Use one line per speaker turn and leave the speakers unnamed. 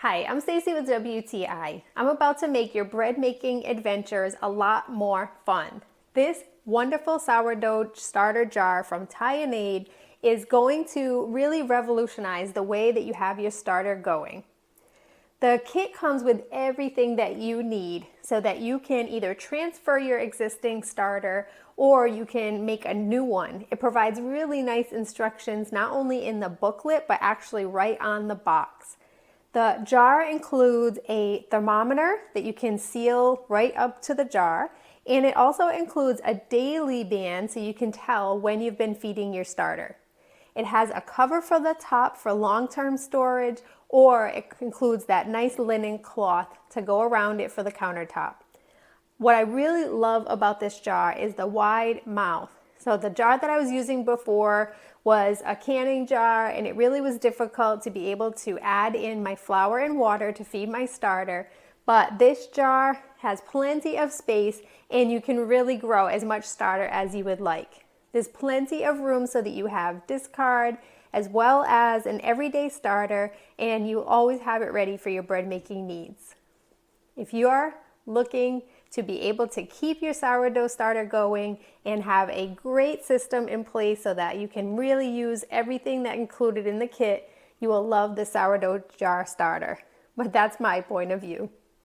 Hi, I'm Stacy with WTI. I'm about to make your bread making adventures a lot more fun. This wonderful sourdough starter jar from Tyniaide is going to really revolutionize the way that you have your starter going. The kit comes with everything that you need so that you can either transfer your existing starter or you can make a new one. It provides really nice instructions not only in the booklet but actually right on the box. The jar includes a thermometer that you can seal right up to the jar, and it also includes a daily band so you can tell when you've been feeding your starter. It has a cover for the top for long-term storage, or it includes that nice linen cloth to go around it for the countertop. What I really love about this jar is the wide mouth. So the jar that I was using before was a canning jar, and it really was difficult to be able to add in my flour and water to feed my starter. But this jar has plenty of space and you can really grow as much starter as you would like. There's plenty of room so that you have discard as well as an everyday starter, and you always have it ready for your bread making needs. If you are looking to be able to keep your sourdough starter going and have a great system in place so that you can really use everything that included in the kit, you will love the sourdough jar starter. But that's my point of view.